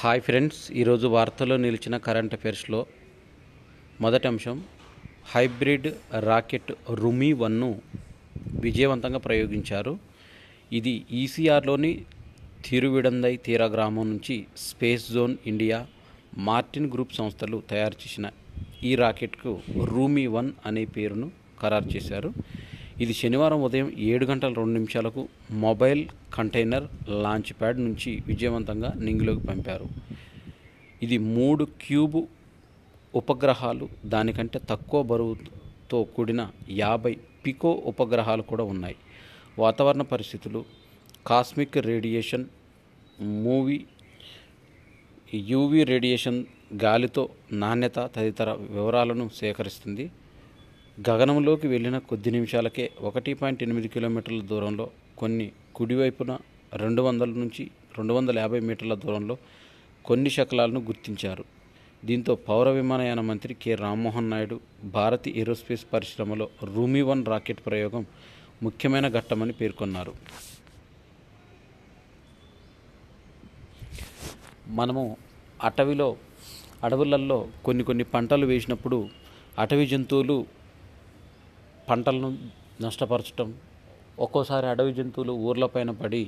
Hi friends, ఈరోజు వార్తల్లో నిలిచిన కరెంట్ అఫైర్స్లో మొదటి అంశం, హైబ్రిడ్ రాకెట్ రుమి-1ను విజయవంతంగా ప్రయోగించారు. ఇది ఈసీఆర్లోని తిరువిడందై తీర గ్రామం నుంచి space zone India, Martin group సంస్థలు తయారు చేసిన ఈ రాకెట్కు రుమి-1 అనే పేరును ఖరారు చేశారు. ఇది శనివారం ఉదయం 7:02 మొబైల్ కంటైనర్ లాంచ్ ప్యాడ్ నుంచి విజయవంతంగా నింగిలోకి పంపారు. ఇది 3 క్యూబ్ ఉపగ్రహాలు, దానికంటే తక్కువ బరువుతో కూడిన 50 పికో ఉపగ్రహాలు కూడా ఉన్నాయి. వాతావరణ పరిస్థితులు, కాస్మిక్ రేడియేషన్, యూవీ రేడియేషన్, గాలితో నాణ్యత తదితర వివరాలను సేకరిస్తుంది. గగనంలోకి వెళ్ళిన కొద్ది నిమిషాలకే 1.8 కిలోమీటర్ల దూరంలో, కొన్ని కుడివైపున 200 నుంచి 250 మీటర్ల దూరంలో కొన్ని శకలాలను గుర్తించారు. దీంతో పౌర విమానయాన మంత్రి కె రామ్మోహన్ నాయుడు భారత్ ఏరోస్పేస్ పరిశ్రమలో రుమి-1 రాకెట్ ప్రయోగం ముఖ్యమైన ఘట్టమని పేర్కొన్నారు. మనము అడవులలో కొన్ని పంటలు వేసినప్పుడు అటవీ జంతువులు పంటలను నష్టపరచటం, ఒక్కోసారి అడవి జంతువులు ఊర్లపైన పడి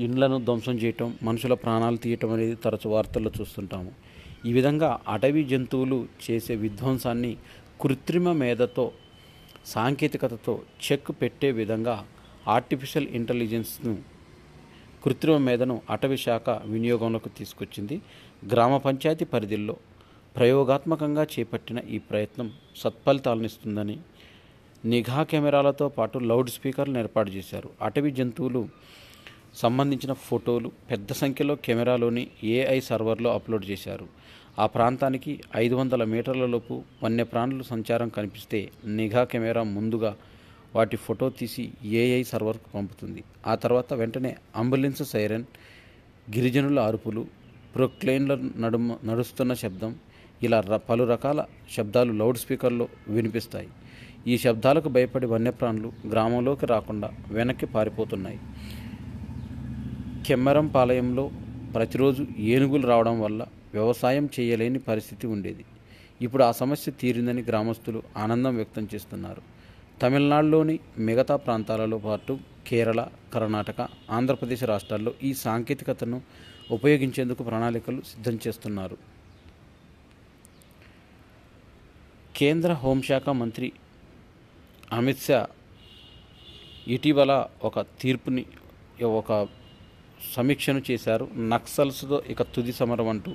ఇండ్లను ధ్వంసం చేయటం, మనుషుల ప్రాణాలు తీయటం అనేది తరచు వార్తల్లో చూస్తుంటాము. ఈ విధంగా అటవీ జంతువులు చేసే విధ్వంసాన్ని కృత్రిమ మేధతో, సాంకేతికతతో చెక్ పెట్టే విధంగా ఆర్టిఫిషియల్ ఇంటెలిజెన్స్ను, కృత్రిమ మేధను అటవీ శాఖ వినియోగంలోకి తీసుకొచ్చింది. గ్రామ పంచాయతీ పరిధిలో ప్రయోగాత్మకంగా చేపట్టిన ఈ ప్రయత్నం సత్ఫలితాలనిస్తుందని నిఘా కెమెరాలతో పాటు లౌడ్ స్పీకర్లను ఏర్పాటు చేశారు. అటవీ జంతువులు సంబంధించిన ఫోటోలు పెద్ద సంఖ్యలో కెమెరాలోని ఏఐ సర్వర్లో అప్లోడ్ చేశారు. ఆ ప్రాంతానికి 500 మీటర్లలోపు వన్యప్రాణుల సంచారం కనిపిస్తే నిఘా కెమెరా ముందుగా వాటి ఫోటో తీసి ఏఐ సర్వర్కు పంపుతుంది. ఆ తర్వాత వెంటనే అంబులెన్స్ సైరన్, గిరిజనుల అరుపులు, ప్రొక్లైన్ల నడుస్తున్న శబ్దం, ఇలా పలు రకాల శబ్దాలు లౌడ్ స్పీకర్లో వినిపిస్తాయి. ఈ శబ్దాలకు భయపడి వన్యప్రాణులు గ్రామంలోకి రాకుండా వెనక్కి పారిపోతున్నాయి. కెమ్మరంపాలయంలో ప్రతిరోజు ఏనుగులు రావడం వల్ల వ్యవసాయం చేయలేని పరిస్థితి ఉండేది. ఇప్పుడు ఆ సమస్య తీరిందని గ్రామస్తులు ఆనందం వ్యక్తం చేస్తున్నారు. తమిళనాడులోని మిగతా ప్రాంతాలలో పాటు కేరళ, కర్ణాటక, ఆంధ్రప్రదేశ్ రాష్ట్రాల్లో ఈ సాంకేతికతను ఉపయోగించేందుకు ప్రణాళికలు సిద్ధం చేస్తున్నారు. కేంద్ర హోంశాఖ మంత్రి అమిత్ షా ఇటీవల ఒక సమీక్షను చేశారు. నక్సల్స్తో ఇక తుది సమరం అంటూ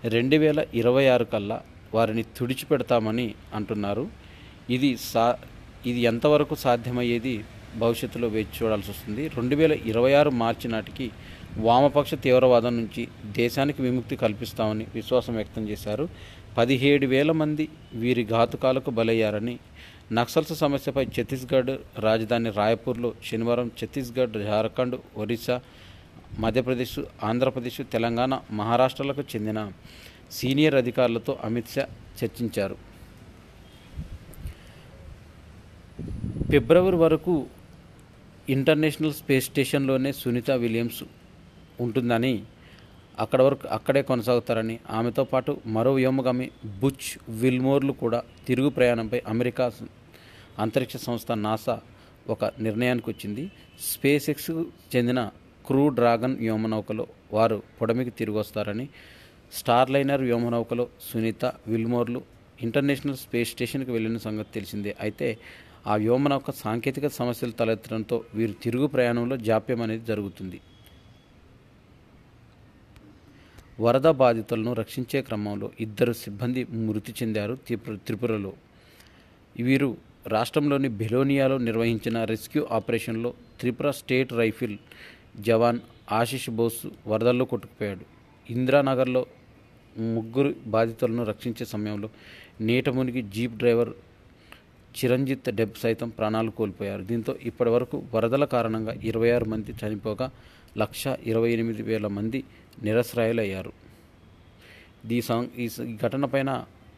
2026 కల్లా వారిని తుడిచిపెడతామని అంటున్నారు. ఇది ఎంతవరకు సాధ్యమయ్యేది భవిష్యత్తులో వేచి చూడాల్సి వస్తుంది. 2026 మార్చి నాటికి వామపక్ష తీవ్రవాదం నుంచి దేశానికి విముక్తి కల్పిస్తామని విశ్వాసం వ్యక్తం చేశారు. 17,000 మంది వీరి ఘాతుకాలకు బలయ్యారని, నక్సల్స్ సమస్యపై ఛత్తీస్గఢ్ రాజధాని రాయ్పూర్లో శనివారం ఛత్తీస్గఢ్, జార్ఖండ్, ఒరిస్సా, మధ్యప్రదేశ్, ఆంధ్రప్రదేశ్, తెలంగాణ, మహారాష్ట్రలకు చెందిన సీనియర్ అధికారులతో అమిత్ షా చర్చించారు. ఫిబ్రవరి వరకు ఇంటర్నేషనల్ స్పేస్ స్టేషన్లోనే సునీత విలియమ్స్ ఉంటుందని, అక్కడే కొనసాగుతారని, ఆమెతో పాటు మరో వ్యోమగామి బుచ్ విల్మోర్లు కూడా తిరుగు ప్రయాణంపై అమెరికా అంతరిక్ష సంస్థ నాసా ఒక నిర్ణయానికి వచ్చింది. స్పేస్ ఎక్స్కు చెందిన క్రూ డ్రాగన్ వ్యోమనౌకలో వారు పొడమికి తిరిగి వస్తారని, స్టార్లైనర్ వ్యోమనౌకలో సునీత విల్మోర్లు ఇంటర్నేషనల్ స్పేస్ స్టేషన్కి వెళ్ళిన సంగతి తెలిసిందే. అయితే ఆ వ్యోమనౌక సాంకేతిక సమస్యలు తలెత్తడంతో వీరు తిరుగు ప్రయాణంలో జాప్యం అనేది జరుగుతుంది. వరద బాధితులను రక్షించే క్రమంలో 2 సిబ్బంది మృతి చెందారు త్రిపురలో. వీరు రాష్ట్రంలోని బెలోనియాలో నిర్వహించిన రెస్క్యూ ఆపరేషన్లో త్రిపుర స్టేట్ రైఫిల్ జవాన్ ఆశిష్ బోస్ వరదల్లో కొట్టుకుపోయాడు. ఇందిరానగర్లో 3 బాధితులను రక్షించే సమయంలో నీట మునిగి జీప్ డ్రైవర్ చిరంజిత్ డెబ్ సైతం ప్రాణాలు కోల్పోయారు. దీంతో ఇప్పటి వరకు వరదల కారణంగా 26 మంది చనిపోగా 128,000 మంది నిరశ్రాయులయ్యారు. ఈ ఘటనపైన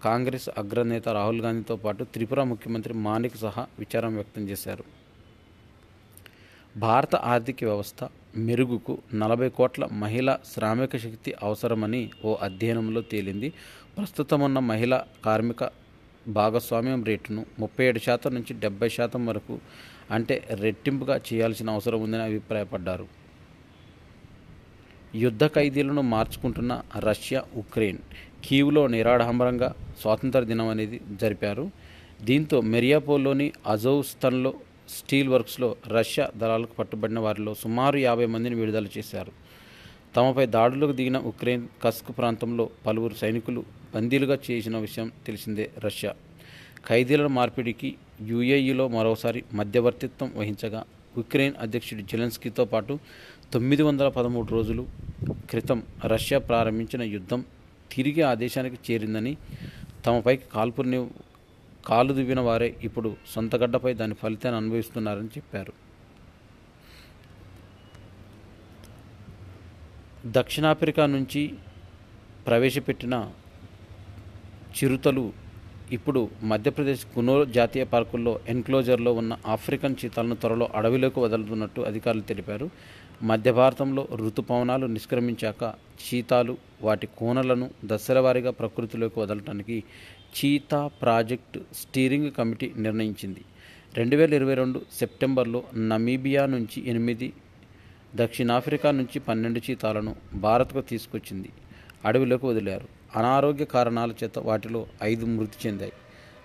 కాంగ్రెస్ అగ్రనేత రాహుల్ గాంధీతో పాటు త్రిపుర ముఖ్యమంత్రి మానిక్ సహా విచారం వ్యక్తం చేశారు. భారత ఆర్థిక వ్యవస్థ మెరుగుకు 40 కోట్ల మహిళా శ్రామిక శక్తి అవసరమని ఓ అధ్యయనంలో తేలింది. ప్రస్తుతం ఉన్న మహిళా కార్మిక భాగస్వామ్యం రేటును 37% నుంచి 70% వరకు అంటే రెట్టింపుగా చేయాల్సిన అవసరం ఉందని అభిప్రాయపడ్డారు. యుద్ధ ఖైదీలను మార్చుకుంటున్న రష్యా, ఉక్రెయిన్ కీవ్లో నిరాడంబరంగా స్వాతంత్ర దినం అనేది జరిపారు. దీంతో మెరియాపోల్లోని అజోవ్స్తన్లో స్టీల్ వర్క్స్లో రష్యా దళాలకు పట్టుబడిన వారిలో సుమారు 50 మందిని విడుదల చేశారు. తమపై దాడులకు దిగిన ఉక్రెయిన్ కస్క్ ప్రాంతంలో పలువురు సైనికులు బందీలుగా చేసిన విషయం తెలిసిందే. రష్యా ఖైదీల మార్పిడికి యుఏఈలో మరోసారి మధ్యవర్తిత్వం వహించగా ఉక్రెయిన్ అధ్యక్షుడు జెలెన్స్కీతో పాటు 913 రోజుల క్రితం రష్యా ప్రారంభించిన యుద్ధం తిరిగి ఆ దేశానికి చేరిందని, తమపైకి కాలు దువ్విన వారే ఇప్పుడు సొంత గడ్డపై దాని ఫలితాన్ని అనుభవిస్తున్నారని చెప్పారు. దక్షిణాఫ్రికా నుంచి ప్రవేశపెట్టిన చిరుతలు ఇప్పుడు మధ్యప్రదేశ్ కునో జాతీయ పార్కుల్లో ఎన్క్లోజర్లో ఉన్న ఆఫ్రికన్ చీతాలను త్వరలో అడవిలోకి వదులుతున్నట్టు అధికారులు తెలిపారు. మధ్య భారతంలో ఋతుపవనాలు నిష్క్రమించాక చీతాలు వాటి కోనలను దశలవారీగా ప్రకృతిలోకి వదలటానికి చీతా ప్రాజెక్టు స్టీరింగ్ కమిటీ నిర్ణయించింది. 2022 సెప్టెంబర్లో నమీబియా నుంచి 8, దక్షిణాఫ్రికా నుంచి 12 చీతాలను భారత్కు తీసుకొచ్చింది. అడవిలోకి వదిలారు. అనారోగ్య కారణాల చేత వాటిలో 5 మృతి చెందాయి.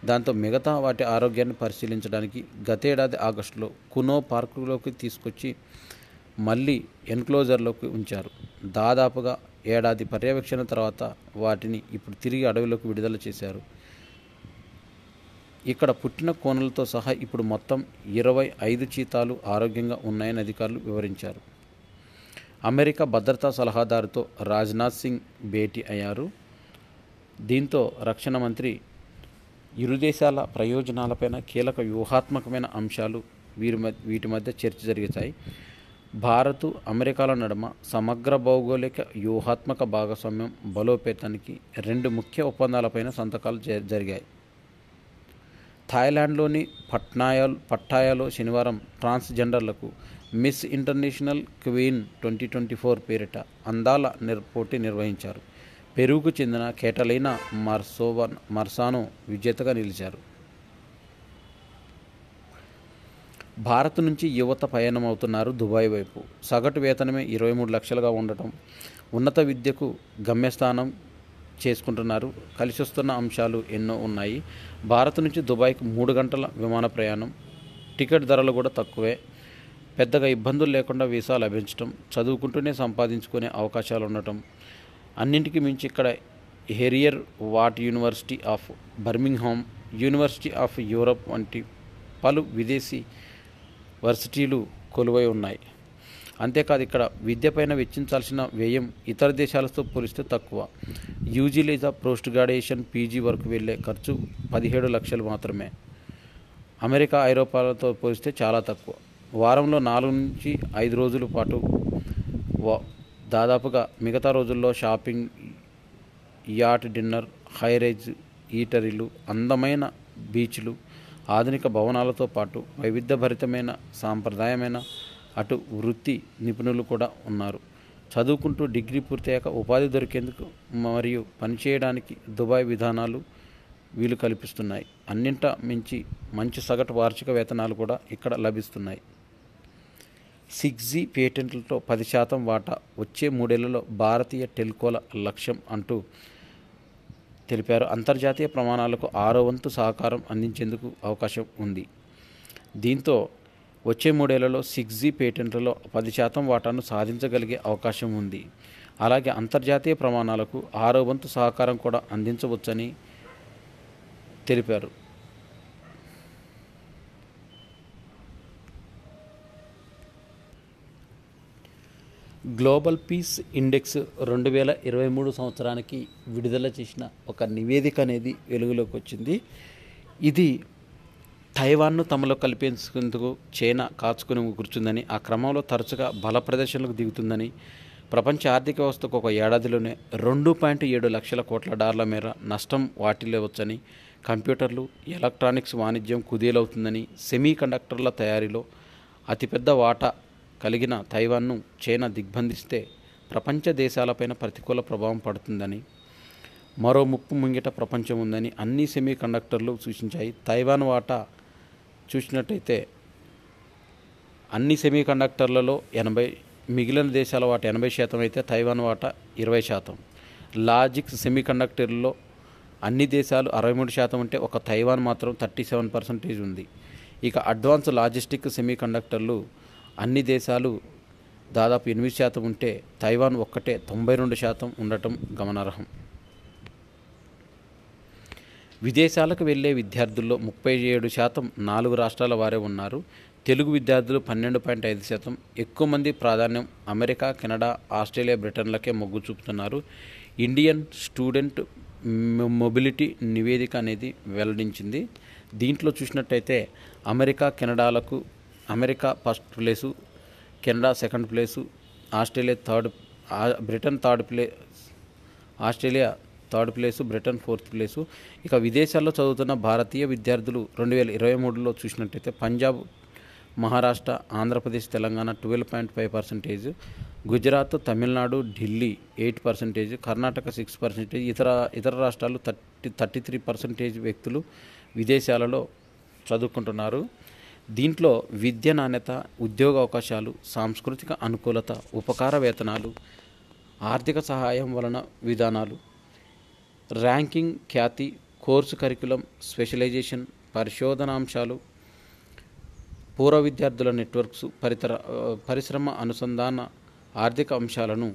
దాంతో మిగతా వాటి ఆరోగ్యాన్ని పరిశీలించడానికి గతేడాది ఆగస్టులో కునో పార్కులోకి తీసుకొచ్చి మళ్ళీ ఎన్క్లోజర్లోకి ఉంచారు. దాదాపుగా ఏడాది పర్యవేక్షణ తర్వాత వాటిని ఇప్పుడు తిరిగి అడవిలోకి విడుదల చేశారు. ఇక్కడ పుట్టిన కోనలతో సహా ఇప్పుడు మొత్తం 25 చీతాలు ఆరోగ్యంగా ఉన్నాయని అధికారులు వివరించారు. అమెరికా భద్రతా సలహాదారుతో రాజ్నాథ్ సింగ్ భేటీ అయ్యారు. దీంతో రక్షణ మంత్రి ఇరు దేశాల ప్రయోజనాలపైన కీలక వ్యూహాత్మకమైన అంశాలు వీటి మధ్య చర్చ జరిగాయి. భారత్, అమెరికాల నడుమ సమగ్ర భౌగోళిక వ్యూహాత్మక భాగస్వామ్యం బలోపేతానికి 2 ముఖ్య ఒప్పందాలపైన సంతకాలు జరిగాయి. థాయిలాండ్లోని పట్టాయాలో శనివారం ట్రాన్స్జెండర్లకు మిస్ ఇంటర్నేషనల్ క్వీన్ 2024 పేరిట అందాల పోటీ నిర్వహించారు. పెరూకు చెందిన కేటలీనా మర్సానో విజేతగా నిలిచారు. భారత్ నుంచి యువత పయనమవుతున్నారు దుబాయ్ వైపు. సగటు వేతనమే 23 లక్షలుగా ఉండటం, ఉన్నత విద్యకు గమ్యస్థానం చేసుకుంటున్నారు. కలిసొస్తున్న అంశాలు ఎన్నో ఉన్నాయి. భారత్ నుంచి దుబాయ్కి 3 గంటల విమాన ప్రయాణం, టికెట్ ధరలు కూడా తక్కువే, పెద్దగా ఇబ్బందులు లేకుండా వీసా లభించడం, చదువుకుంటూనే సంపాదించుకునే అవకాశాలు ఉండటం, అన్నింటికి మించి ఇక్కడ Heriot Watt University of Birmingham, University of Europe వంటి పలు విదేశీ వర్సిటీలు కొలువై ఉన్నాయి. అంతేకాదు ఇక్కడ విద్యపైన వెచ్చించాల్సిన వ్యయం ఇతర దేశాలతో పోలిస్తే తక్కువ. యూజీ లేదా పోస్ట్ గ్రాడ్యుయేషన్, పీజీ వరకు వెళ్ళే ఖర్చు 17 లక్షలు మాత్రమే. అమెరికా, ఐరోపాలతో పోలిస్తే చాలా తక్కువ. వారంలో 4 నుంచి 5 రోజుల పాటు దాదాపుగా మిగతా రోజుల్లో షాపింగ్, యాట్ డిన్నర్, హైరైజ్ ఈటరీలు, అందమైన బీచ్లు, ఆధునిక భవనాలతో పాటు వైవిధ్యభరితమైన సాంప్రదాయమైన అటు వృత్తి నిపుణులు కూడా ఉన్నారు. చదువుకుంటూ డిగ్రీ పూర్తయ్యాక ఉపాధి దొరికేందుకు మరియు పనిచేయడానికి దుబాయ్ విధానాలు వీలు కల్పిస్తున్నాయి. అన్నింటా మించి మంచి సగటు వార్షిక వేతనాలు కూడా ఇక్కడ లభిస్తున్నాయి. 6G పేటెంట్లతో 10% వాటా వచ్చే 3 ఏళ్లలో భారతీయ టెల్కోల లక్ష్యం అంటూ తెలిపారు. అంతర్జాతీయ ప్రమాణాలకు 6వ వంతు సహకారం అందించేందుకు అవకాశం ఉంది. దీంతో వచ్చే 3 ఏళ్లలో 6G పేటెంట్లలో 10% వాటాను సాధించగలిగే అవకాశం ఉంది. అలాగే అంతర్జాతీయ ప్రమాణాలకు 6వ వంతు సహకారం కూడా అందించవచ్చని తెలిపారు. గ్లోబల్ పీస్ ఇండెక్స్ 2023 సంవత్సరానికి విడుదల చేసిన ఒక నివేదిక అనేది వెలుగులోకి వచ్చింది. ఇది తైవాన్ను తమలో కలిపేందుకు చైనా కాచుకుని కూర్చుందని, ఆ క్రమంలో తరచుగా బల ప్రదర్శనలకు దిగుతుందని, ప్రపంచ ఆర్థిక వ్యవస్థకు ఒక ఏడాదిలోనే 2.7 లక్షల కోట్ల డాలర్ల మేర నష్టం వాటిల్లవచ్చని, కంప్యూటర్లు, ఎలక్ట్రానిక్స్ వాణిజ్యం కుదేలవుతుందని, సెమీ కండక్టర్ల తయారీలో అతిపెద్ద వాటా కలిగిన తైవాన్ను చైనా దిగ్బంధిస్తే ప్రపంచ దేశాలపైన ప్రతికూల ప్రభావం పడుతుందని, మరో ముప్పు ముంగిట ప్రపంచం ఉందని అన్ని సెమీ కండక్టర్లు సూచించాయి. తైవాన్ వాటా చూసినట్టయితే అన్ని సెమీ కండక్టర్లలో 80, మిగిలిన దేశాల వాటా 80% అయితే తైవాన్ వాటా 20%. లాజిక్స్ సెమీ కండక్టర్లలో అన్ని దేశాలు 63% ఉంటే ఒక తైవాన్ మాత్రం 37% ఉంది. ఇక అడ్వాన్స్ లాజిస్టిక్ సెమీ కండక్టర్లు అన్ని దేశాలు దాదాపు 8% ఉంటే తైవాన్ ఒక్కటే 92% ఉండటం గమనార్హం. విదేశాలకు వెళ్ళే విద్యార్థుల్లో 37% 4 రాష్ట్రాల వారే ఉన్నారు. తెలుగు విద్యార్థులు 12.5%. ఎక్కువ మంది ప్రాధాన్యం అమెరికా, కెనడా, ఆస్ట్రేలియా, బ్రిటన్లకే మొగ్గు చూపుతున్నారు. ఇండియన్ స్టూడెంట్ మొబిలిటీ నివేదిక అనేది వెల్లడించింది. దీంట్లో చూసినట్టయితే అమెరికా, కెనడాలకు America first place, Canada second place, Britain third place, Australia third place, Britain fourth place. ఇక విదేశాల్లో చదువుతున్న భారతీయ విద్యార్థులు 2023లో చూసినట్టయితే పంజాబ్, మహారాష్ట్ర, ఆంధ్రప్రదేశ్, తెలంగాణ 12.5%, గుజరాత్, తమిళనాడు, ఢిల్లీ 8%, కర్ణాటక 6%, ఇతర రాష్ట్రాలు 33% వ్యక్తులు విదేశాలలో చదువుకుంటున్నారు. దీంట్లో విద్య నాణ్యత, ఉద్యోగ అవకాశాలు, సాంస్కృతిక అనుకూలత, ఉపకార వేతనాలు, ఆర్థిక సహాయం వలన విధానాలు, ర్యాంకింగ్, ఖ్యాతి, కోర్సు కరికులం, స్పెషలైజేషన్, పరిశోధనాంశాలు, పూర్వ విద్యార్థుల నెట్వర్క్స్, పరిశ్రమ అనుసంధాన, ఆర్థిక అంశాలను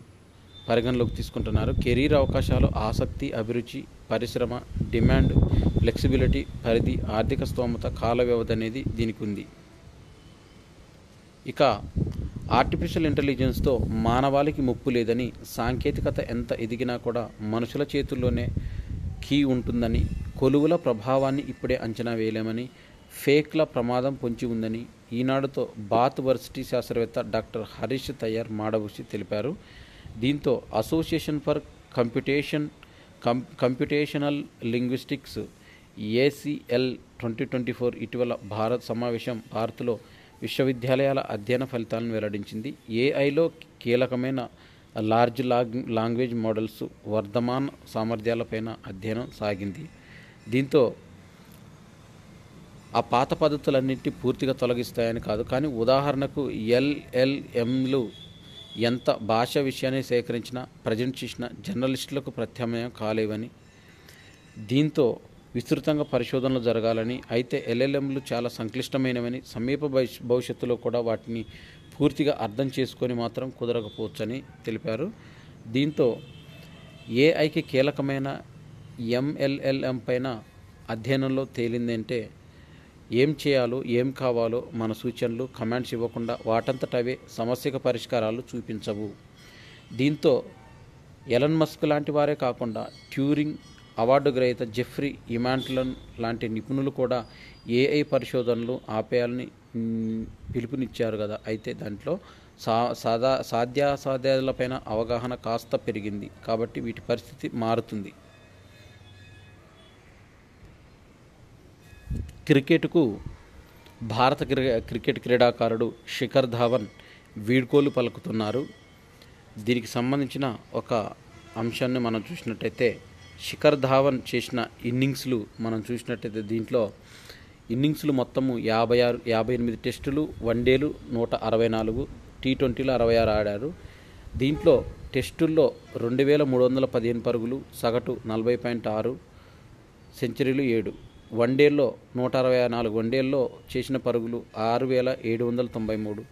పరిగణలోకి తీసుకుంటున్నారు. కెరీర్ అవకాశాలు, ఆసక్తి, అభిరుచి, పరిశ్రమ, డిమాండ్, ఫ్లెక్సిబిలిటీ, పరిధి, ఆర్థిక స్తోమత, కాల వ్యవధి అనేది దీనికి ఉంది. ఇక ఆర్టిఫిషియల్ ఇంటెలిజెన్స్తో మానవాళికి ముప్పు లేదని, సాంకేతికత ఎంత ఎదిగినా కూడా మనుషుల చేతుల్లోనే కీ ఉంటుందని, కొలువుల ప్రభావాన్ని ఇప్పుడే అంచనా వేయలేమని, ఫేక్ల ప్రమాదం పొంచి ఉందని ఈనాడుతో బాత్ వర్సిటీ శాస్త్రవేత్త డాక్టర్ హరీష్ తయ్యార్ మాడభూషి తెలిపారు. దీంతో association for computational linguistics ACL 2024 ఇటీవల భారత్లో విశ్వవిద్యాలయాల అధ్యయన ఫలితాలను వెల్లడించింది. AIలో కీలకమైన లార్జ్ లాంగ్వేజ్ మోడల్స్ వర్ధమాన సామర్థ్యాలపైన అధ్యయనం సాగింది. దీంతో ఆ పాత పద్ధతులన్నింటినీ పూర్తిగా తొలగిస్తాయని కాదు, కానీ ఉదాహరణకు LLMలు ఎంత భాష విషయాన్ని సేకరించినా, ప్రజెంట్ చేసిన జర్నలిస్టులకు ప్రత్యామ్నాయం కాలేవని, దీంతో విస్తృతంగా పరిశోధనలు జరగాలని, అయితే LLMలు చాలా సంక్లిష్టమైనవని, సమీప భవిష్యత్తులో కూడా వాటిని పూర్తిగా అర్థం చేసుకొని మాత్రం కుదరకపోవచ్చని తెలిపారు. దీంతో AIకి కీలకమైన MLLM పైన అధ్యయనంలో తేలిందంటే ఏం చేయాలో, ఏం కావాలో మన సూచనలు, కమాండ్స్ ఇవ్వకుండా వాటంతట అవే సమస్యకు పరిష్కారాలు చూపించవు. దీంతో ఎలన్ మస్క్ లాంటి వారే కాకుండా ట్యూరింగ్ అవార్డు గ్రహీత జెఫ్రీ ఇమాంట్లన్ లాంటి నిపుణులు కూడా AI పరిశోధనలు ఆపేయాలని పిలుపునిచ్చారు కదా. అయితే దాంట్లో సాధ్యాసాధ్యాలపైన అవగాహన కాస్త పెరిగింది కాబట్టి వీటి పరిస్థితి మారుతుంది. క్రికెట్కు భారత క్రికెట్ క్రీడాకారుడు శిఖర్ ధావన్ వీడ్కోలు పలుకుతున్నారు. దీనికి సంబంధించిన ఒక అంశాన్ని మనం చూసినట్టయితే శిఖర్ ధావన్ చేసిన ఇన్నింగ్స్లు మనం చూసినట్టయితే దీంట్లో ఇన్నింగ్స్లు మొత్తము 58 టెస్టులు, వన్డేలు 164, T20లో 66 ఆడారు. దీంట్లో టెస్టుల్లో 2315 పరుగులు, సగటు 40.6, సెంచరీలు 7. వన్డేల్లో 164 వన్డేల్లో చేసిన పరుగులు 6793,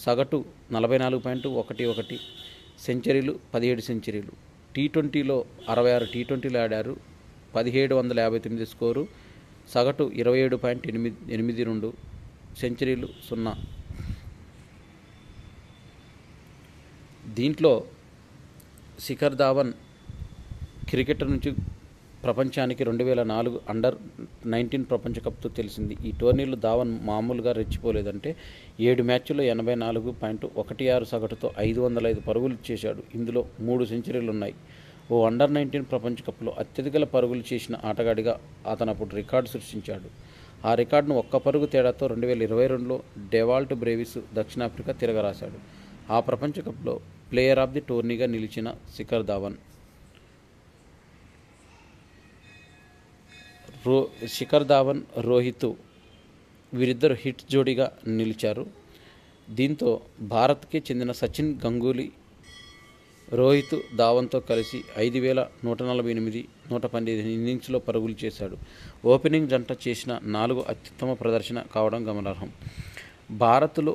సగటు 44.11, సెంచరీలు 17 సెంచరీలు. T20లో 66 T20లు ఆడారు, 1759 స్కోరు, సగటు 27.82, సెంచరీలు 0. దీంట్లో శిఖర్ ధావన్ క్రికెటర్ నుంచి ప్రపంచానికి 2004 అండర్-19 ప్రపంచ కప్తో తెలిసింది. ఈ టోర్నీలో ధావన్ మామూలుగా రెచ్చిపోలేదంటే 7 మ్యాచ్ల్లో 84.16 సగటుతో 505 పరుగులు చేశాడు. ఇందులో 3 సెంచరీలు ఉన్నాయి. ఓ అండర్-19 ప్రపంచ కప్లో అత్యధిక పరుగులు చేసిన ఆటగాడిగా అతను అప్పుడు రికార్డు సృష్టించాడు. ఆ రికార్డును ఒక్క పరుగు తేడాతో 2022లో డెవాల్ట్ బ్రేవిస్ దక్షిణాఫ్రికా తిరగరాశాడు. ఆ ప్రపంచ కప్లో ప్లేయర్ ఆఫ్ ది టోర్నీగా నిలిచిన శిఖర్ ధావన్, రోహిత్ వీరిద్దరు హిట్ జోడీగా నిలిచారు. దీంతో భారత్కి చెందిన సచిన్, గంగూలీ రోహిత్ ధావన్తో కలిసి 5,148, 112 ఇన్నింగ్స్లో పరుగులు చేశాడు. ఓపెనింగ్ జంట చేసిన 4 అత్యుత్తమ ప్రదర్శన కావడం గమనార్హం. భారత్లో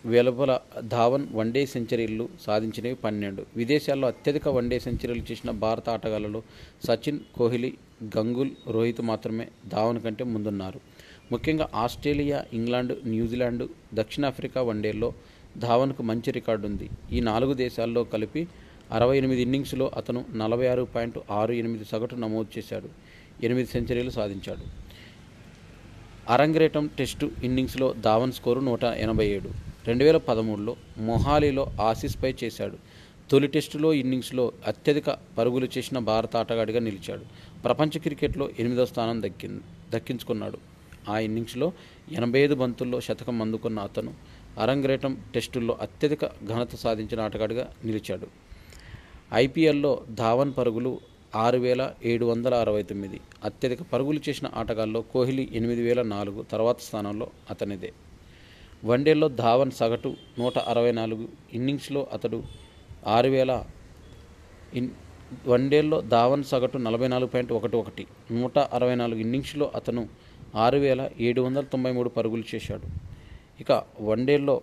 వెలుపల ధావన్ వన్డే సెంచరీలు సాధించినవి 12. విదేశాల్లో అత్యధిక వన్డే సెంచరీలు చేసిన భారత ఆటగాళ్లలో సచిన్, కోహ్లీ, గంగూలీ, రోహిత్ మాత్రమే ధావన్ కంటే ముందున్నారు. ముఖ్యంగా ఆస్ట్రేలియా, ఇంగ్లాండ్, న్యూజిలాండ్, దక్షిణాఫ్రికా వన్డేల్లో ధావన్కు మంచి రికార్డు ఉంది. ఈ 4 దేశాల్లో కలిపి 68 ఇన్నింగ్స్లో అతను 46.68 సగటు నమోదు చేశాడు. 8 సెంచరీలు సాధించాడు. అరంగేట్రం టెస్టు ఇన్నింగ్స్లో ధావన్ స్కోరు 187. 2013లో మొహాలీలో ఆసీస్పై చేశాడు. తొలి టెస్టులో ఇన్నింగ్స్లో అత్యధిక పరుగులు చేసిన భారత ఆటగాడిగా నిలిచాడు. ప్రపంచ క్రికెట్లో 8వ స్థానం దక్కించుకున్నాడు. ఆ ఇన్నింగ్స్లో 85 బంతుల్లో శతకం అందుకున్న అతను అరంగేట్రం టెస్టుల్లో అత్యధిక ఘనత సాధించిన ఆటగాడిగా నిలిచాడు. ఐపీఎల్లో ధావన్ పరుగులు 6,769. అత్యధిక పరుగులు చేసిన ఆటగాల్లో కోహ్లీ 8,004, తర్వాత స్థానంలో అతనిదే. వన్డేల్లో ధావన్ సగటు 164 ఇన్నింగ్స్లో అతడు 6,000 వన్డేల్లో ధావన్ సగటు 44.11, 164 ఇన్నింగ్స్లో అతను 6,793 పరుగులు చేశాడు. ఇక వన్డేల్లో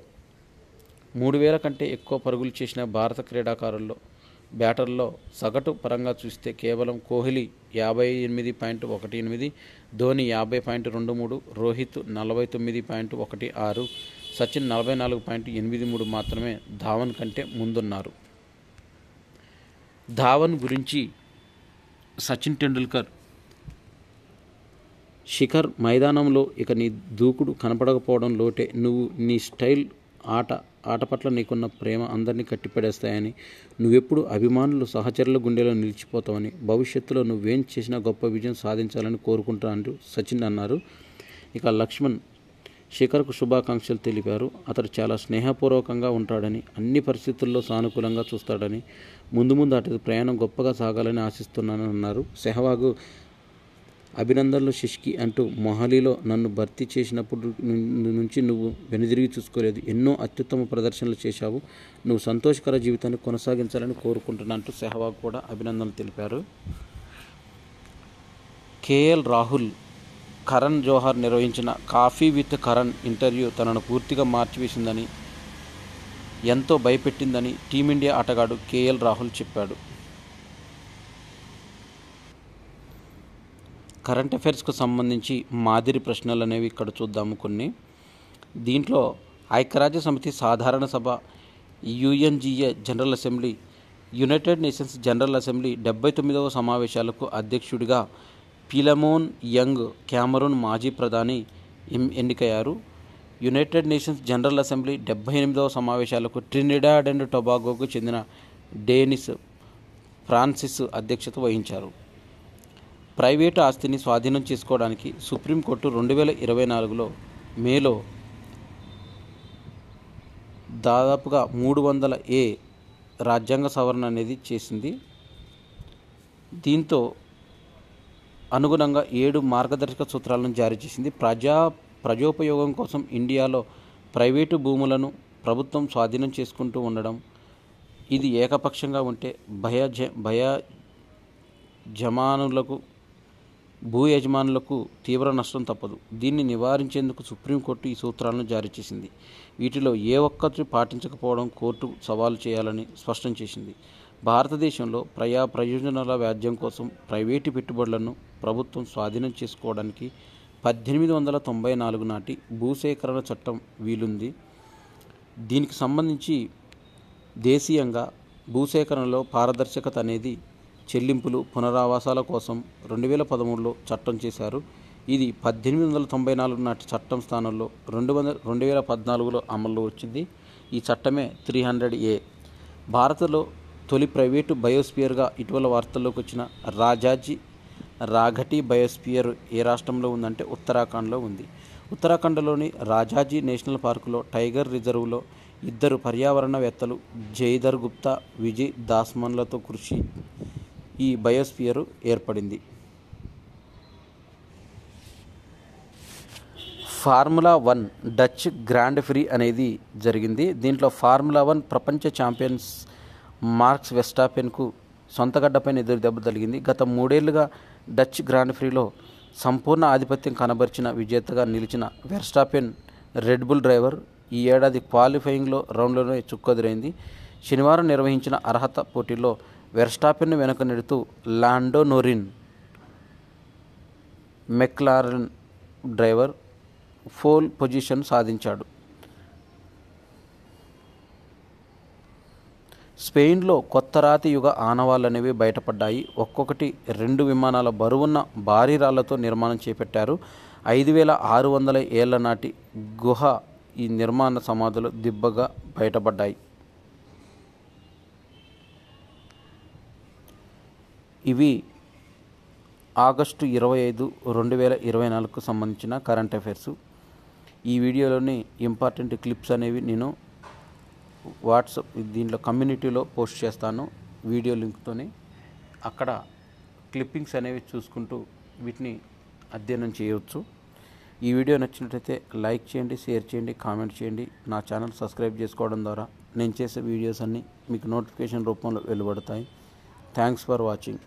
3,000 కంటే ఎక్కువ పరుగులు చేసిన భారత క్రీడాకారుల్లో బ్యాటర్లలో సగటు పరంగా చూస్తే కేవలం కోహ్లీ 58.18, ధోని 50.23, రోహిత్ 49.16, సచిన్ 44.83 మాత్రమే ధావన్ కంటే ముందున్నారు. ధావన్ గురించి సచిన్ టెండూల్కర్, శిఖర్, మైదానంలో ఇక నీ దూకుడు కనపడకపోవడం లోటే. నువ్వు నీ స్టైల్, ఆట పట్ల నీకున్న ప్రేమ అందరినీ కట్టిపడేస్తాయని, నువ్వెప్పుడు అభిమానులు, సహచరుల గుండెలో నిలిచిపోతావని, భవిష్యత్తులో నువ్వేం చేసినా గొప్ప విజయం సాధించాలని కోరుకుంటానంటూ సచిన్ అన్నారు. ఇక లక్ష్మణ్ శిఖర్కు శుభాకాంక్షలు తెలిపారు. అతడు చాలా స్నేహపూర్వకంగా ఉంటాడని, అన్ని పరిస్థితుల్లో సానుకూలంగా చూస్తాడని, ముందు అతడి ప్రయాణం గొప్పగా సాగాలని ఆశిస్తున్నానని అన్నారు. సెహ్వాగ్ అభినందనలు శిష్కి అంటూ, మొహాలీలో నన్ను భర్తీ చేసినప్పుడు నుంచి నువ్వు వెనుదిరిగి చూసుకోలేదు. ఎన్నో అత్యుత్తమ ప్రదర్శనలు చేశావు. నువ్వు సంతోషకర జీవితాన్ని కొనసాగించాలని కోరుకుంటున్నా అంటూ సెహ్వాగ్ కూడా అభినందనలు తెలిపారు. కేఎల్ రాహుల్, కరణ్ జోహార్ నిర్వహించిన కాఫీ విత్ కరణ్ ఇంటర్వ్యూ తనను పూర్తిగా మార్చివేసిందని, ఎంతో భయపెట్టిందని టీమిండియా ఆటగాడు కేఎల్ రాహుల్ చెప్పాడు. కరెంట్ అఫైర్స్కు సంబంధించి మాదిరి ప్రశ్నలు అనేవి ఇక్కడ చూద్దాము కొన్ని. దీంట్లో ఐక్యరాజ్య సమితి సాధారణ సభ, UNGA General Assembly, United Nations General Assembly 79వ సమావేశాలకు అధ్యక్షుడిగా పిలమోన్ యంగ్ కెమెరూన్ మాజీ ప్రధాని ఎన్నికయ్యారు. యునైటెడ్ నేషన్స్ జనరల్ అసెంబ్లీ 78వ సమావేశాలకు ట్రినిడాడ్ అండ్ టొబాగోకు చెందిన డేనిస్ ఫ్రాన్సిస్ అధ్యక్షత వహించారు. ప్రైవేటు ఆస్తిని స్వాధీనం చేసుకోవడానికి సుప్రీంకోర్టు 2024లో మేలో దాదాపుగా 300A రాజ్యాంగ సవరణ అనేది చేసింది. దీంతో అనుగుణంగా 7 మార్గదర్శక సూత్రాలను జారీ చేసింది. ప్రజోపయోగం కోసం ఇండియాలో ప్రైవేటు భూములను ప్రభుత్వం స్వాధీనం చేసుకుంటూ ఉండడం, ఇది ఏకపక్షంగా ఉంటే భూ యజమానులకు తీవ్ర నష్టం తప్పదు. దీన్ని నివారించేందుకు సుప్రీంకోర్టు ఈ సూత్రాలను జారీ చేసింది. వీటిలో ఏ ఒక్కటి పాటించకపోవడం కోర్టు సవాలు చేయాలని స్పష్టం చేసింది. భారతదేశంలో ప్రయోజనాల వ్యాజ్యం కోసం ప్రైవేటు పెట్టుబడులను ప్రభుత్వం స్వాధీనం చేసుకోవడానికి 1894 నాటి భూసేకరణ చట్టం వీలుంది. దీనికి సంబంధించి దేశీయంగా భూసేకరణలో పారదర్శకత అనేది చెల్లింపులు, పునరావాసాల కోసం 2013లో చట్టం చేశారు. ఇది 1894 నాటి చట్టం స్థానంలో 2014లో అమల్లో వచ్చింది. ఈ చట్టమే 300A. భారత్లో తొలి ప్రైవేటు బయోస్పియర్గా ఇటీవల వార్తల్లోకి వచ్చిన రాజాజీ రాఘటి బయోస్పియర్ ఏ రాష్ట్రంలో ఉందంటే ఉత్తరాఖండ్లో ఉంది. ఉత్తరాఖండ్లోని రాజాజీ నేషనల్ పార్కులో టైగర్ రిజర్వ్లో ఇద్దరు పర్యావరణవేత్తలు జైదర్ గుప్తా, విజయ్ దాస్మన్లతో కృషి ఈ బయోస్పియర్ ఏర్పడింది. ఫార్ములా 1 డచ్ గ్రాండ్ ప్రీ అనేది జరిగింది. దీంట్లో ఫార్ములా 1 ప్రపంచ ఛాంపియన్స్ మార్క్స్ వెస్టాపెన్కు సొంతగడ్డపైన ఎదురు దెబ్బ తగిలింది. గత 3 ఏళ్లుగా డచ్ గ్రాండ్ ప్రీలో సంపూర్ణ ఆధిపత్యం కనబరిచిన విజేతగా నిలిచిన వెర్స్టాపెన్ రెడ్ బుల్ డ్రైవర్ ఈ ఏడాది క్వాలిఫైయింగ్లో రౌండ్లోనే చుక్కెదురైంది. శనివారం నిర్వహించిన అర్హత పోటీలో వెర్స్టాపెన్ను వెనుక నెడుతూ Lando Norris McLaren driver pole position సాధించాడు. స్పెయిన్లో కొత్త రాతి యుగ ఆనవాళ్ళనేవి బయటపడ్డాయి. ఒక్కొక్కటి 2 విమానాల బరువున్న భారీ రాళ్లతో నిర్మాణం చేపట్టారు. 5600 ఏళ్ల నాటి గుహ ఈ నిర్మాణ సమాధులు దిబ్బగా బయటపడ్డాయి. ఇవి ఆగస్టు 25, 2024కు సంబంధించిన కరెంట్ అఫైర్స్. ఈ వీడియోలోని ఇంపార్టెంట్ క్లిప్స్ అనేవి నేను వాట్సాప్ దీంట్లో కమ్యూనిటీలో పోస్ట్ చేస్తాను వీడియో లింక్తోనే. అక్కడ క్లిప్పింగ్స్ అనేవి చూసుకుంటూ వీటిని అధ్యయనం చేయవచ్చు. ఈ వీడియో నచ్చినట్లయితే లైక్ చేయండి, షేర్ చేయండి, కామెంట్ చేయండి. నా ఛానల్ సబ్స్క్రైబ్ చేసుకోవడం ద్వారా నేను చేసే వీడియోస్ అన్నీ మీకు నోటిఫికేషన్ రూపంలో వెలువడతాయి. Thanks for watching.